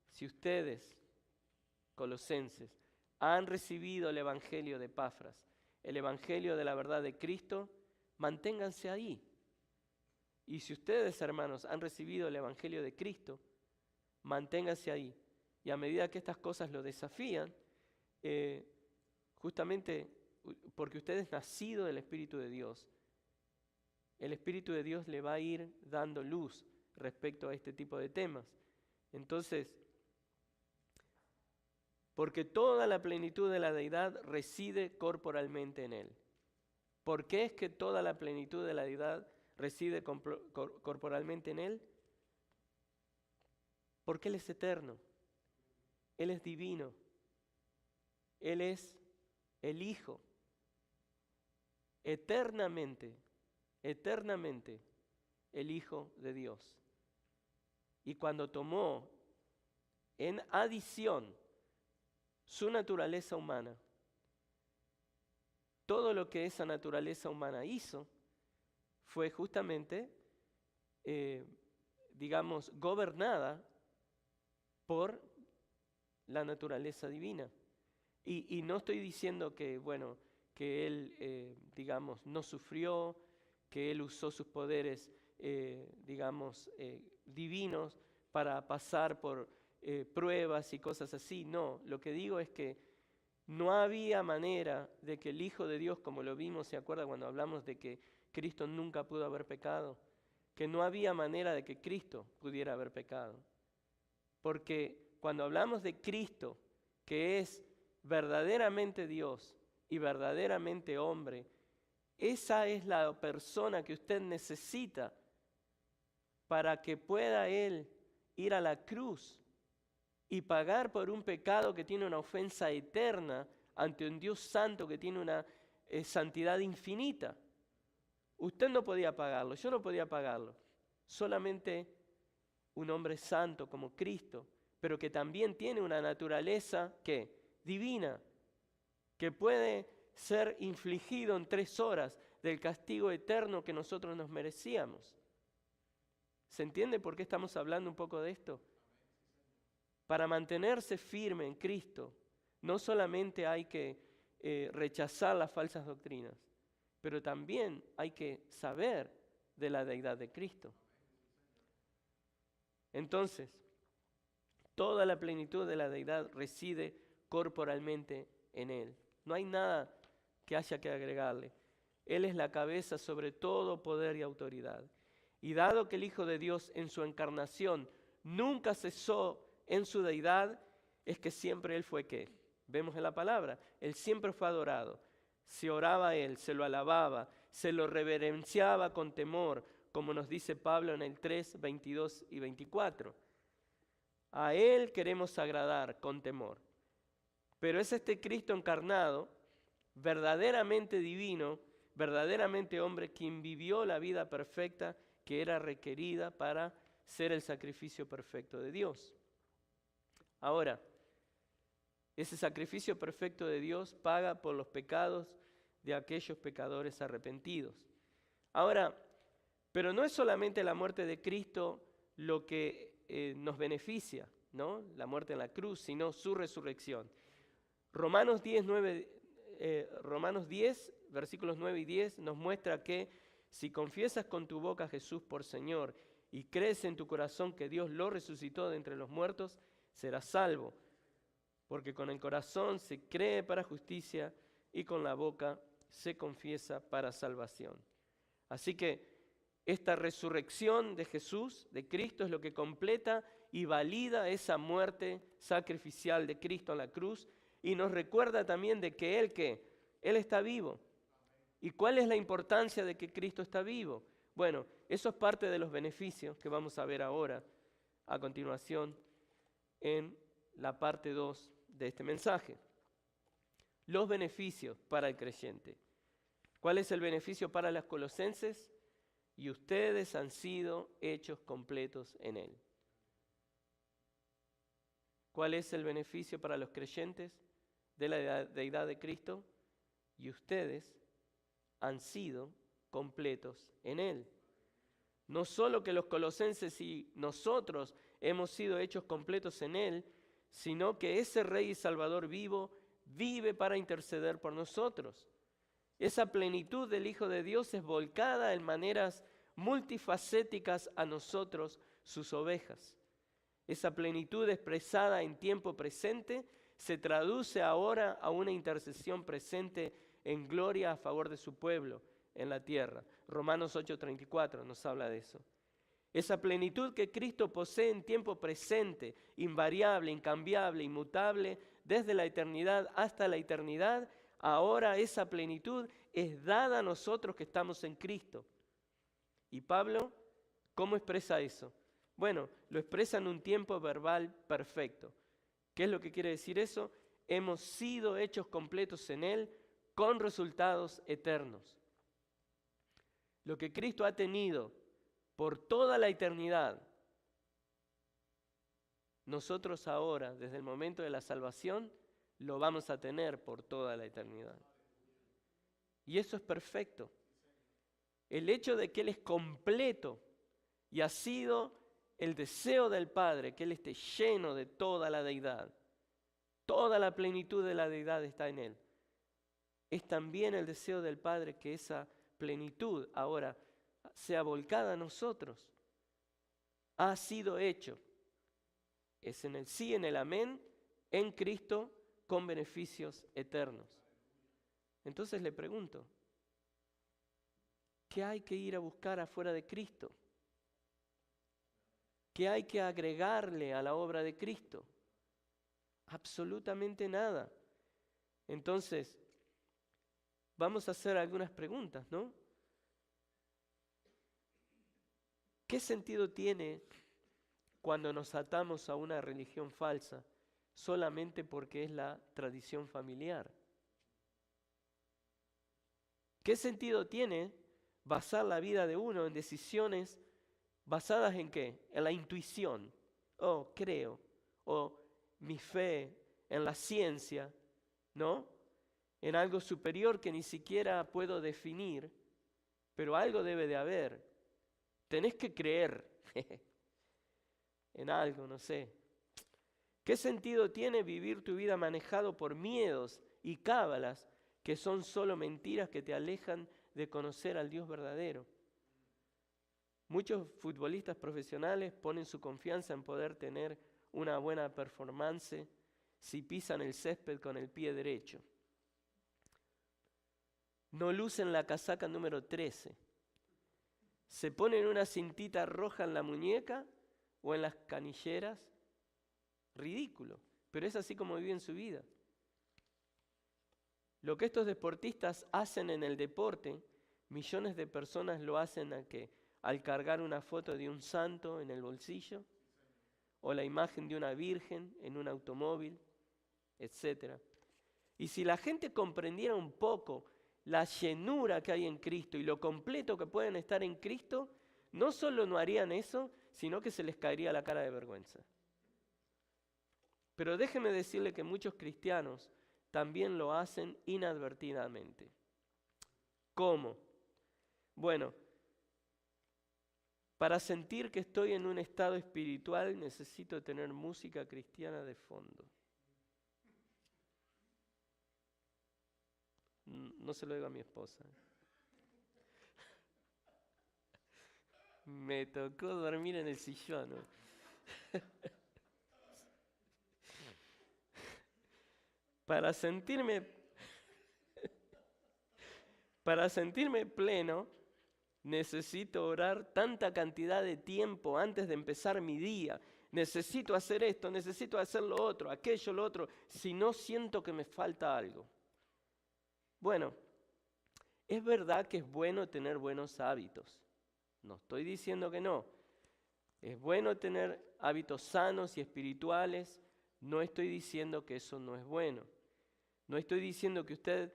[SPEAKER 1] si ustedes, colosenses, han recibido el evangelio de Epafras, el evangelio de la verdad de Cristo, manténganse ahí. Y si ustedes, hermanos, han recibido el evangelio de Cristo, manténganse ahí. Y a medida que estas cosas lo desafían, justamente porque usted es nacido del Espíritu de Dios, el Espíritu de Dios le va a ir dando luz respecto a este tipo de temas. Entonces, porque toda la plenitud de la deidad reside corporalmente en Él. ¿Por qué es que toda la plenitud de la deidad reside corporalmente en Él? Porque Él es eterno, Él es divino, Él es el Hijo, eternamente el Hijo de Dios. Y cuando tomó en adición su naturaleza humana, todo lo que esa naturaleza humana hizo fue justamente, gobernada por la naturaleza divina. Y no estoy diciendo que él, no sufrió, que él usó sus poderes, divinos para pasar por pruebas y cosas así. No, lo que digo es que no había manera de que el Hijo de Dios, como lo vimos, ¿se acuerda cuando hablamos de que Cristo nunca pudo haber pecado? Que no había manera de que Cristo pudiera haber pecado. Porque cuando hablamos de Cristo, que es verdaderamente Dios y verdaderamente hombre, esa es la persona que usted necesita para que pueda Él ir a la cruz y pagar por un pecado que tiene una ofensa eterna ante un Dios santo que tiene una santidad infinita. Usted no podía pagarlo, yo no podía pagarlo. Solamente un hombre santo como Cristo, pero que también tiene una naturaleza ¿qué? Divina, que puede ser infligido en 3 horas del castigo eterno que nosotros nos merecíamos. ¿Se entiende por qué estamos hablando un poco de esto? Para mantenerse firme en Cristo, no solamente hay que rechazar las falsas doctrinas, pero también hay que saber de la deidad de Cristo. Entonces, toda la plenitud de la deidad reside corporalmente en Él. No hay nada que haya que agregarle. Él es la cabeza sobre todo poder y autoridad. Y dado que el Hijo de Dios en su encarnación nunca cesó en su deidad, es que siempre Él fue ¿qué? Vemos en la palabra, Él siempre fue adorado. Se oraba a Él, se lo alababa, se lo reverenciaba con temor, como nos dice Pablo en el 3, 22 y 24. A Él queremos agradar con temor. Pero es este Cristo encarnado, verdaderamente divino, verdaderamente hombre, quien vivió la vida perfecta que era requerida para ser el sacrificio perfecto de Dios. Ahora, ese sacrificio perfecto de Dios paga por los pecados de aquellos pecadores arrepentidos. Ahora, pero no es solamente la muerte de Cristo lo que nos beneficia, ¿no? La muerte en la cruz, sino su resurrección. Romanos 10, versículos 9 y 10 nos muestra que si confiesas con tu boca a Jesús por Señor y crees en tu corazón que Dios lo resucitó de entre los muertos, serás salvo. Porque con el corazón se cree para justicia y con la boca se confiesa para salvación. Así que esta resurrección de Jesús, de Cristo, es lo que completa y valida esa muerte sacrificial de Cristo en la cruz y nos recuerda también de que Él está vivo. ¿Y cuál es la importancia de que Cristo está vivo? Bueno, eso es parte de los beneficios que vamos a ver ahora, a continuación, en la parte 2 de este mensaje. Los beneficios para el creyente. ¿Cuál es el beneficio para los colosenses? Y ustedes han sido hechos completos en Él. ¿Cuál es el beneficio para los creyentes de la deidad de Cristo? Y ustedes han sido completos en Él. No solo que los colosenses y nosotros hemos sido hechos completos en Él, sino que ese Rey y Salvador vivo vive para interceder por nosotros. Esa plenitud del Hijo de Dios es volcada en maneras multifacéticas a nosotros, sus ovejas. Esa plenitud expresada en tiempo presente se traduce ahora a una intercesión presente en gloria a favor de su pueblo en la tierra. Romanos 8:34 nos habla de eso. Esa plenitud que Cristo posee en tiempo presente, invariable, incambiable, inmutable, desde la eternidad hasta la eternidad, ahora esa plenitud es dada a nosotros que estamos en Cristo. ¿Y Pablo cómo expresa eso? Bueno, lo expresa en un tiempo verbal perfecto. ¿Qué es lo que quiere decir eso? Hemos sido hechos completos en Él con resultados eternos. Lo que Cristo ha tenido por toda la eternidad, nosotros ahora, desde el momento de la salvación, lo vamos a tener por toda la eternidad. Y eso es perfecto. El hecho de que Él es completo y ha sido el deseo del Padre, que Él esté lleno de toda la deidad, toda la plenitud de la deidad está en Él. Es también el deseo del Padre que esa plenitud ahora sea volcada a nosotros. Ha sido hecho. Es en el sí, en el amén, en Cristo, con beneficios eternos. Entonces le pregunto, ¿qué hay que ir a buscar afuera de Cristo? ¿Qué hay que agregarle a la obra de Cristo? Absolutamente nada. Entonces, vamos a hacer algunas preguntas, ¿no? ¿Qué sentido tiene cuando nos atamos a una religión falsa solamente porque es la tradición familiar? ¿Qué sentido tiene basar la vida de uno en decisiones basadas en qué? En la intuición. Oh, creo. O mi fe en la ciencia, ¿no? En algo superior que ni siquiera puedo definir, pero algo debe de haber. Tenés que creer en algo, no sé. ¿Qué sentido tiene vivir tu vida manejado por miedos y cábalas que son solo mentiras que te alejan de conocer al Dios verdadero? Muchos futbolistas profesionales ponen su confianza en poder tener una buena performance si pisan el césped con el pie derecho. No lucen la casaca número 13. Se ponen una cintita roja en la muñeca o en las canilleras. Ridículo, pero es así como viven su vida. Lo que estos deportistas hacen en el deporte, millones de personas lo hacen al cargar una foto de un santo en el bolsillo o la imagen de una virgen en un automóvil, etc. Y si la gente comprendiera un poco la llenura que hay en Cristo y lo completo que pueden estar en Cristo, no solo no harían eso, sino que se les caería la cara de vergüenza. Pero déjeme decirle que muchos cristianos también lo hacen inadvertidamente. ¿Cómo? Bueno, para sentir que estoy en un estado espiritual necesito tener música cristiana de fondo. No se lo digo a mi esposa. Me tocó dormir en el sillón, ¿no? Para sentirme, para sentirme pleno, necesito orar tanta cantidad de tiempo antes de empezar mi día. Necesito hacer esto, necesito hacer lo otro, aquello, lo otro, si no siento que me falta algo. Bueno, es verdad que es bueno tener buenos hábitos. No estoy diciendo que no. Es bueno tener hábitos sanos y espirituales. No estoy diciendo que eso no es bueno. No estoy diciendo que usted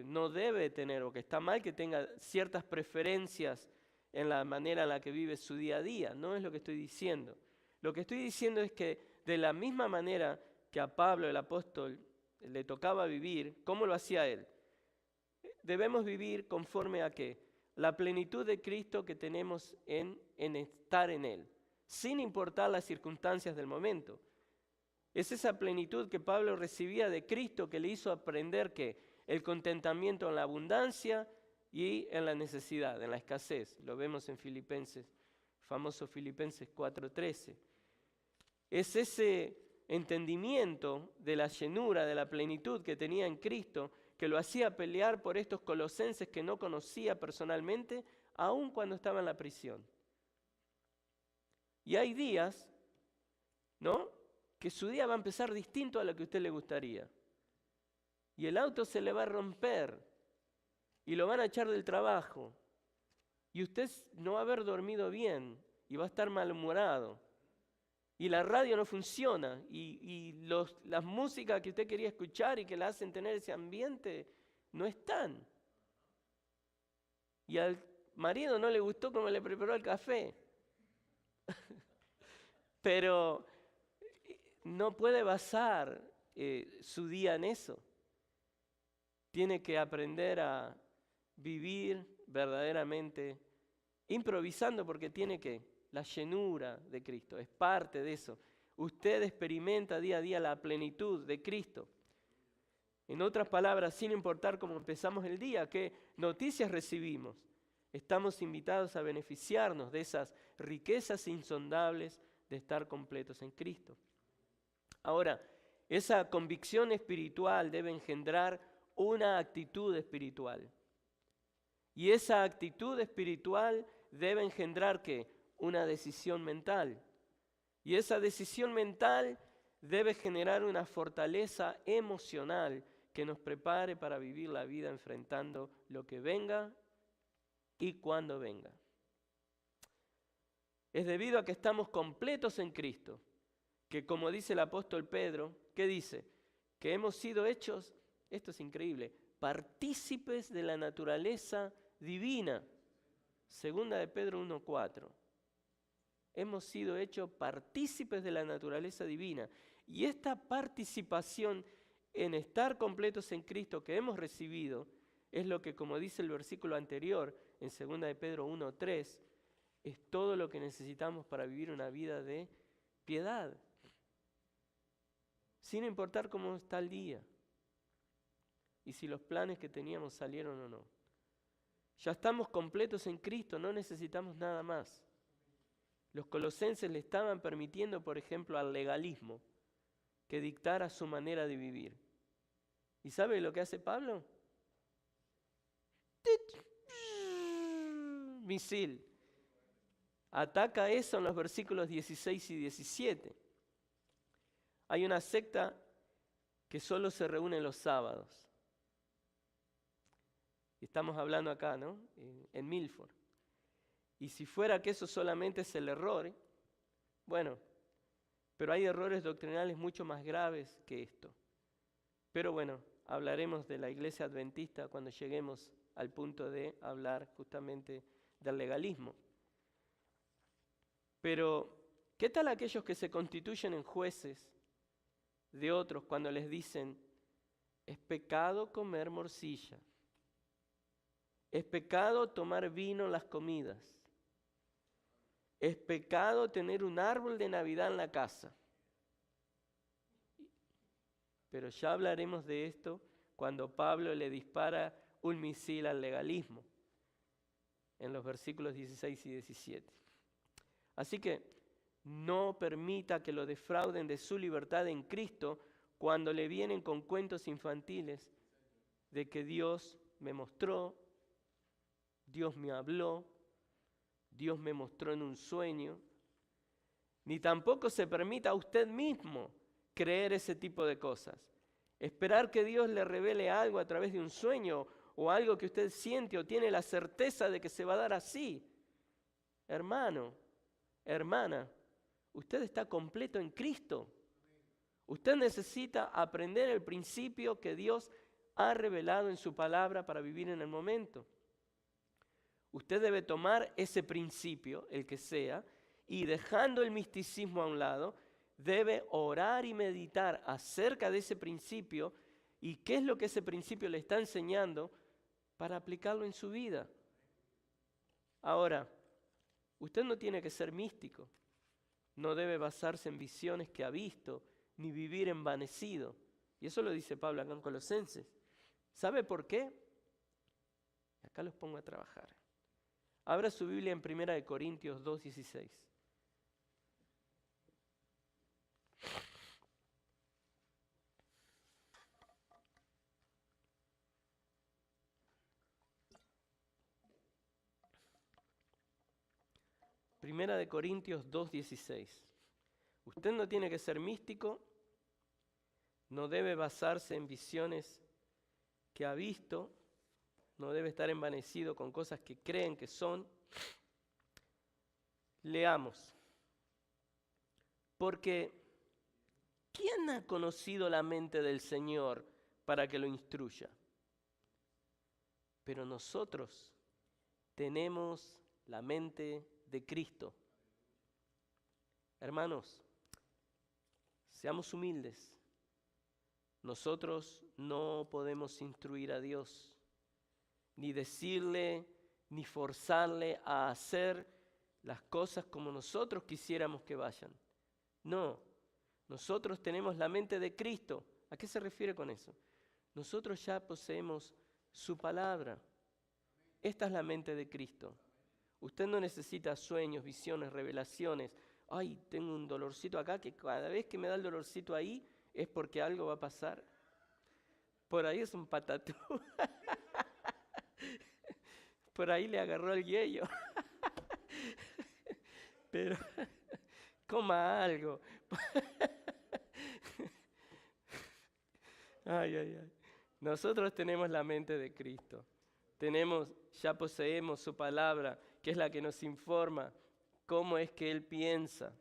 [SPEAKER 1] no debe tener o que está mal que tenga ciertas preferencias en la manera en la que vive su día a día. No es lo que estoy diciendo. Lo que estoy diciendo es que de la misma manera que a Pablo, el apóstol, le tocaba vivir, ¿cómo lo hacía él? Debemos vivir conforme a ¿qué? La plenitud de Cristo que tenemos en estar en Él, sin importar las circunstancias del momento. Es esa plenitud que Pablo recibía de Cristo que le hizo aprender que el contentamiento en la abundancia y en la necesidad, en la escasez. Lo vemos en Filipenses, famoso Filipenses 4:13. Es ese entendimiento de la llenura, de la plenitud que tenía en Cristo, que lo hacía pelear por estos colosenses que no conocía personalmente, aun cuando estaba en la prisión. Y hay días, ¿no?, que su día va a empezar distinto a lo que a usted le gustaría. Y el auto se le va a romper, y lo van a echar del trabajo, y usted no va a haber dormido bien, y va a estar malhumorado. Y la radio no funciona, y las músicas que usted quería escuchar y que le hacen tener ese ambiente, no están. Y al marido no le gustó cómo le preparó el café. Pero no puede basar su día en eso. Tiene que aprender a vivir verdaderamente improvisando porque tiene que... La llenura de Cristo, es parte de eso. Usted experimenta día a día la plenitud de Cristo. En otras palabras, sin importar cómo empezamos el día, qué noticias recibimos, estamos invitados a beneficiarnos de esas riquezas insondables de estar completos en Cristo. Ahora, esa convicción espiritual debe engendrar una actitud espiritual. Y esa actitud espiritual debe engendrar ¿qué? Una decisión mental. Y esa decisión mental debe generar una fortaleza emocional que nos prepare para vivir la vida enfrentando lo que venga y cuando venga. Es debido a que estamos completos en Cristo, que como dice el apóstol Pedro, ¿qué dice? Que hemos sido hechos, esto es increíble, partícipes de la naturaleza divina. Segunda de Pedro 1:4. Hemos sido hechos partícipes de la naturaleza divina. Y esta participación en estar completos en Cristo que hemos recibido es lo que, como dice el versículo anterior, en 2 de Pedro 1:3, es todo lo que necesitamos para vivir una vida de piedad. Sin importar cómo está el día y si los planes que teníamos salieron o no. Ya estamos completos en Cristo, no necesitamos nada más. Los colosenses le estaban permitiendo, por ejemplo, al legalismo que dictara su manera de vivir. ¿Y sabe lo que hace Pablo? Misil. Ataca eso en los versículos 16 y 17. Hay una secta que solo se reúne los sábados. Estamos hablando acá, ¿no? En Milford. Y si fuera que eso solamente es el error, bueno, pero hay errores doctrinales mucho más graves que esto. Pero bueno, hablaremos de la iglesia adventista cuando lleguemos al punto de hablar justamente del legalismo. Pero, ¿qué tal aquellos que se constituyen en jueces de otros cuando les dicen, es pecado comer morcilla, es pecado tomar vino en las comidas, es pecado tener un árbol de Navidad en la casa? Pero ya hablaremos de esto cuando Pablo le dispara un misil al legalismo. en los versículos 16 y 17. Así que no permita que lo defrauden de su libertad en Cristo cuando le vienen con cuentos infantiles de que Dios me mostró, Dios me habló, Dios me mostró en un sueño. Ni tampoco se permita a usted mismo creer ese tipo de cosas. Esperar que Dios le revele algo a través de un sueño o algo que usted siente o tiene la certeza de que se va a dar así. Hermano, hermana, usted está completo en Cristo. Usted necesita aprender el principio que Dios ha revelado en su palabra para vivir en el momento. Usted debe tomar ese principio, el que sea, y dejando el misticismo a un lado, debe orar y meditar acerca de ese principio y qué es lo que ese principio le está enseñando para aplicarlo en su vida. Ahora, usted no tiene que ser místico, no debe basarse en visiones que ha visto, ni vivir envanecido. Y eso lo dice Pablo acá en Colosenses. ¿Sabe por qué? Acá los pongo a trabajar. Abra su Biblia en 1 Corintios 2:16. Primera de Corintios 2:16. Usted no tiene que ser místico, no debe basarse en visiones que ha visto, no debe estar envanecido con cosas que creen que son. Leamos. Porque ¿quién ha conocido la mente del Señor para que lo instruya? Pero nosotros tenemos la mente de Cristo. Hermanos, seamos humildes. Nosotros no podemos instruir a Dios, ni decirle, ni forzarle a hacer las cosas como nosotros quisiéramos que vayan. No, nosotros tenemos la mente de Cristo. ¿A qué se refiere con eso? Nosotros ya poseemos su palabra. Esta es la mente de Cristo. Usted no necesita sueños, visiones, revelaciones. Ay, tengo un dolorcito acá, que cada vez que me da el dolorcito ahí es porque algo va a pasar. Por ahí es un patatú. Por ahí le agarró el yello. Pero coma algo. Ay, ay, ay. Nosotros tenemos la mente de Cristo. Ya poseemos su palabra, que es la que nos informa cómo es que Él piensa,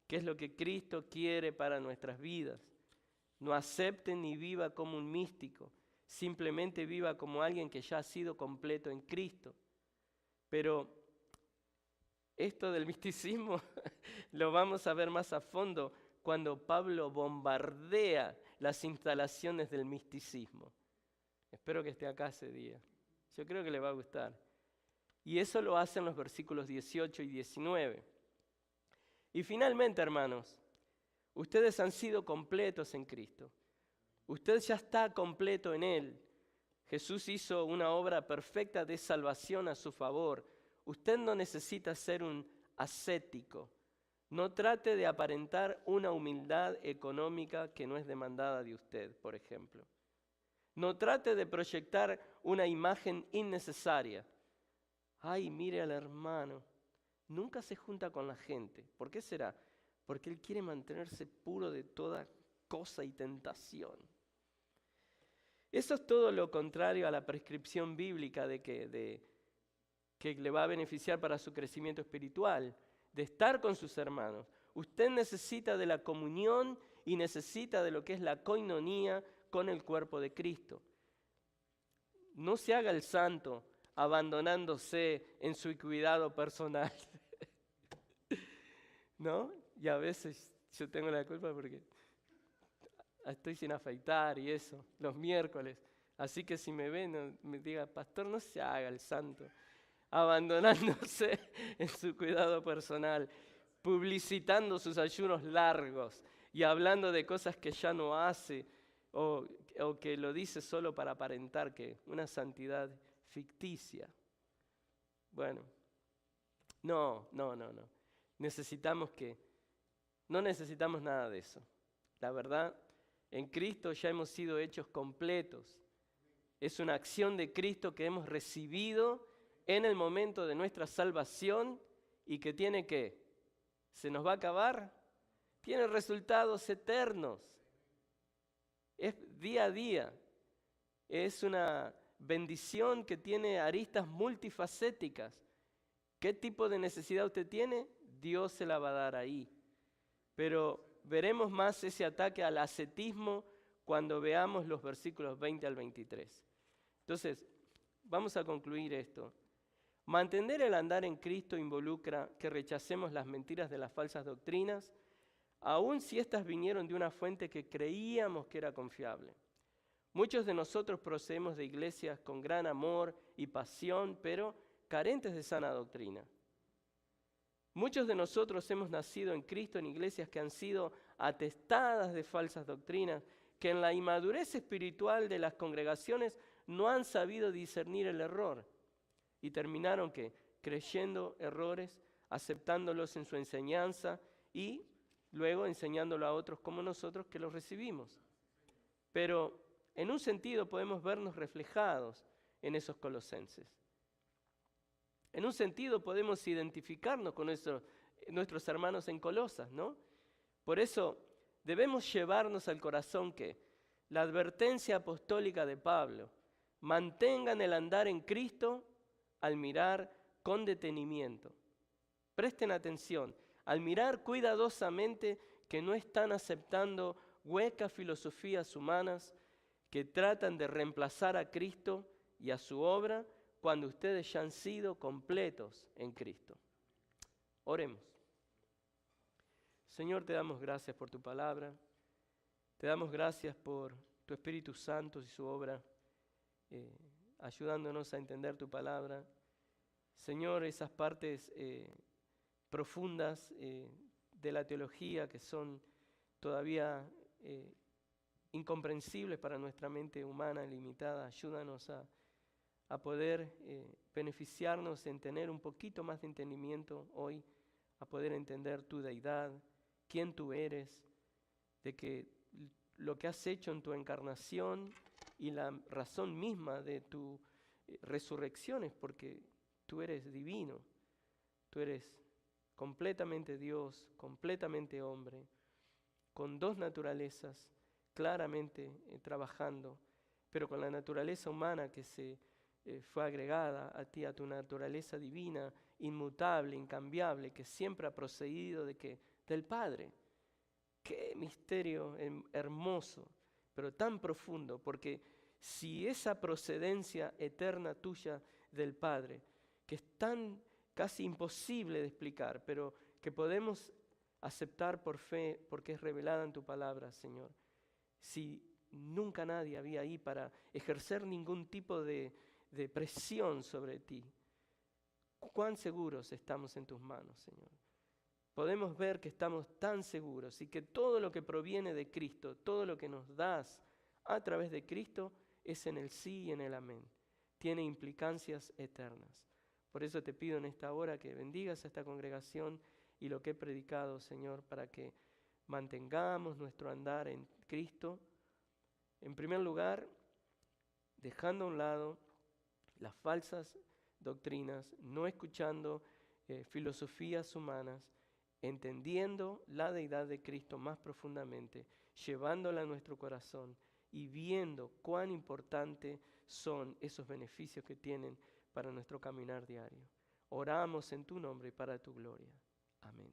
[SPEAKER 1] qué es lo que Cristo quiere para nuestras vidas. No acepte ni viva como un místico, simplemente viva como alguien que ya ha sido completo en Cristo. Pero esto del misticismo lo vamos a ver más a fondo cuando Pablo bombardea las instalaciones del misticismo. Espero que esté acá ese día. Yo creo que le va a gustar. Y eso lo hace en los versículos 18 y 19. Y finalmente, hermanos, ustedes han sido completos en Cristo. Usted ya está completo en Él. Jesús hizo una obra perfecta de salvación a su favor. Usted no necesita ser un ascético. No trate de aparentar una humildad económica que no es demandada de usted, por ejemplo. No trate de proyectar una imagen innecesaria. Ay, mire al hermano. Nunca se junta con la gente. ¿Por qué será? Porque él quiere mantenerse puro de toda cosa y tentación. Eso es todo lo contrario a la prescripción bíblica de que le va a beneficiar para su crecimiento espiritual, de estar con sus hermanos. Usted necesita de la comunión y necesita de lo que es la coinonía con el cuerpo de Cristo. No se haga el santo abandonándose en su cuidado personal. ¿No? Y a veces yo tengo la culpa porque estoy sin afeitar y eso, los miércoles. Así que si me ven, me diga, pastor, no se haga el santo, abandonándose en su cuidado personal, publicitando sus ayunos largos y hablando de cosas que ya no hace o que lo dice solo para aparentar que una santidad ficticia. Bueno, no. No necesitamos nada de eso. La verdad, en Cristo ya hemos sido hechos completos. Es una acción de Cristo que hemos recibido en el momento de nuestra salvación y que tiene que, ¿se nos va a acabar? Tiene resultados eternos. Es día a día. Es una bendición que tiene aristas multifacéticas. ¿Qué tipo de necesidad usted tiene? Dios se la va a dar ahí. Pero veremos más ese ataque al ascetismo cuando veamos los versículos 20 al 23. Entonces, vamos a concluir esto. Mantener el andar en Cristo involucra que rechacemos las mentiras de las falsas doctrinas, aun si éstas vinieron de una fuente que creíamos que era confiable. Muchos de nosotros procedemos de iglesias con gran amor y pasión, pero carentes de sana doctrina. Muchos de nosotros hemos nacido en Cristo en iglesias que han sido atestadas de falsas doctrinas, que en la inmadurez espiritual de las congregaciones no han sabido discernir el error y terminaron creyendo errores, aceptándolos en su enseñanza y luego enseñándolo a otros como nosotros que los recibimos. Pero en un sentido podemos vernos reflejados en esos colosenses. En un sentido podemos identificarnos con nuestros hermanos en Colosas, ¿no? Por eso debemos llevarnos al corazón que la advertencia apostólica de Pablo, mantengan el andar en Cristo al mirar con detenimiento. Presten atención, al mirar cuidadosamente que no están aceptando huecas filosofías humanas que tratan de reemplazar a Cristo y a su obra cuando ustedes ya han sido completos en Cristo. Oremos. Señor, te damos gracias por tu palabra. Te damos gracias por tu Espíritu Santo y su obra, ayudándonos a entender tu palabra. Señor, esas partes profundas de la teología que son todavía incomprensibles para nuestra mente humana limitada, ayúdanos a poder beneficiarnos en tener un poquito más de entendimiento hoy, a poder entender tu deidad, quién tú eres, de que lo que has hecho en tu encarnación y la razón misma de tu resurrección es porque tú eres divino, tú eres completamente Dios, completamente hombre, con dos naturalezas claramente trabajando, pero con la naturaleza humana que se fue agregada a ti, a tu naturaleza divina, inmutable, incambiable, que siempre ha procedido del Padre. Qué misterio hermoso, pero tan profundo, porque si esa procedencia eterna tuya del Padre, que es tan casi imposible de explicar, pero que podemos aceptar por fe, porque es revelada en tu palabra, Señor, si nunca nadie había ahí para ejercer ningún tipo de presión sobre ti, cuán seguros estamos en tus manos, Señor. Podemos ver que estamos tan seguros y que todo lo que proviene de Cristo, todo lo que nos das a través de Cristo es en el sí y en el amén. Tiene implicancias eternas. Por eso te pido en esta hora que bendigas a esta congregación y lo que he predicado, Señor, para que mantengamos nuestro andar en Cristo. En primer lugar, dejando a un lado las falsas doctrinas, no escuchando filosofías humanas, entendiendo la deidad de Cristo más profundamente, llevándola a nuestro corazón y viendo cuán importantes son esos beneficios que tienen para nuestro caminar diario. Oramos en tu nombre y para tu gloria. Amén.